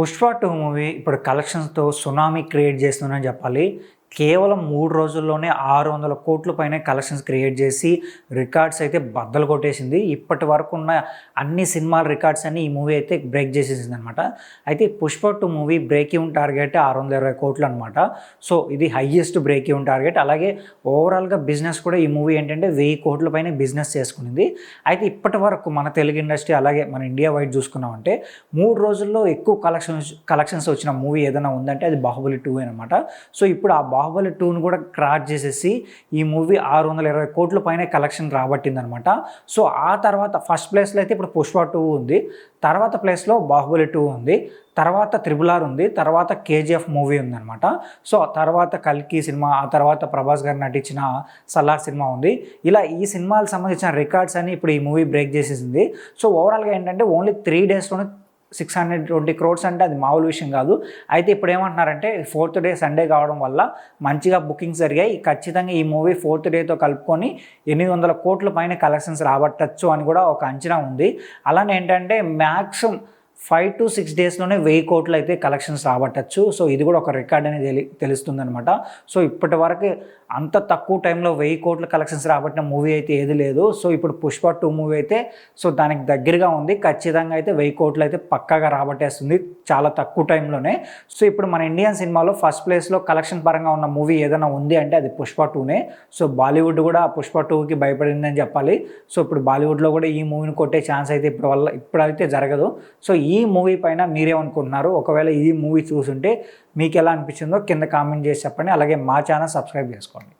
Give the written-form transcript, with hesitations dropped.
Pushpa 2 movie ఇప్పుడు కలెక్షన్స్‌తో tsunami create చేస్తుందని చెప్పాలి. కేవలం 3 రోజుల్లోనే 600 కోట్ల పైనే కలెక్షన్స్ క్రియేట్ చేసి రికార్డ్స్ అయితే బద్దలు కొట్టేసింది. ఇప్పటి వరకు ఉన్న అన్ని సినిమాల రికార్డ్స్ అన్ని ఈ మూవీ అయితే బ్రేక్ చేసేసిందనమాట. అయితే Pushpa 2 movie break even target 620 కోట్లు అనమాట. సో ఇది హైయెస్ట్ బ్రేక్ ఈవెన్ టార్గెట్. అలాగే ఓవరాల్గా బిజినెస్ కూడా ఈ మూవీ ఏంటంటే 1000 కోట్ల పైన బిజినెస్ చేసుకునింది. అయితే ఇప్పటి వరకు మన తెలుగు ఇండస్ట్రీ అలాగే మన ఇండియా వైడ్ చూసుకున్నామంటే 3 రోజుల్లో ఎక్కువ కలెక్షన్స్ వచ్చిన మూవీ ఏదైనా ఉందంటే అది బాహుబలి 2 అనమాట. సో ఇప్పుడు ఆ బాహుబలి 2ను కూడా క్రాస్ చేసేసి ఈ మూవీ 620 కోట్ల పైన కలెక్షన్ రాబట్టిందనమాట. సో ఆ తర్వాత ఫస్ట్ ప్లేస్లో అయితే ఇప్పుడు పుష్ప 2 ఉంది, తర్వాత ప్లేస్లో బాహుబలి 2 ఉంది, తర్వాత RRR ఉంది, తర్వాత KGF మూవీ ఉందన్నమాట. సో తర్వాత కల్కి సినిమా, ఆ తర్వాత ప్రభాస్ గారు నటించిన సలార్ సినిమా ఉంది. ఇలా ఈ సినిమాలకు సంబంధించిన రికార్డ్స్ అని ఇప్పుడు ఈ మూవీ బ్రేక్ చేసేసింది. సో ఓవరాల్గా ఏంటంటే ఓన్లీ 3 డేస్లోనే 620 crores అంటే అది మామూలు విషయం కాదు. అయితే ఇప్పుడు ఏమంటున్నారంటే 4th డే సండే కావడం వల్ల మంచిగా బుకింగ్స్ జరిగాయి. ఖచ్చితంగా ఈ మూవీ 4th డేతో కలుపుకొని 800 కోట్ల పైన కలెక్షన్స్ రాబట్టచ్చు అని కూడా ఒక అంచనా ఉంది. అలానే ఏంటంటే మ్యాక్సిమం 5 to 6 డేస్లోనే 1000 కోట్లు అయితే కలెక్షన్స్ రాబట్టచ్చు. సో ఇది కూడా ఒక రికార్డ్ అనేది తెలుస్తుంది అనమాట. సో ఇప్పటి వరకు అంత తక్కువ టైంలో 1000 కోట్ల కలెక్షన్స్ రాబట్టిన మూవీ అయితే ఏది లేదు. సో ఇప్పుడు పుష్ప 2 మూవీ అయితే సో దానికి దగ్గరగా ఉంది. ఖచ్చితంగా అయితే 1000 కోట్లు అయితే పక్కాగా రాబట్టేస్తుంది చాలా తక్కువ టైంలోనే. సో ఇప్పుడు మన ఇండియన్ సినిమాలో ఫస్ట్ ప్లేస్లో కలెక్షన్ పరంగా ఉన్న మూవీ ఏదైనా ఉంది అంటే అది పుష్ప 2నే. సో బాలీవుడ్ కూడా పుష్ప 2కి భయపడిందని చెప్పాలి. సో ఇప్పుడు బాలీవుడ్లో కూడా ఈ మూవీని కొట్టే ఛాన్స్ అయితే ఇప్పుడైతే జరగదు. సో ఈ మూవీ పైన మీరేమనుకుంటున్నారు? ఒకవేళ ఈ మూవీ చూసుంటే మీకు ఎలా అనిపించిందో కింద కామెంట్ చేసి చెప్పండి. అలాగే మా ఛానల్ సబ్స్క్రైబ్ చేసుకోండి.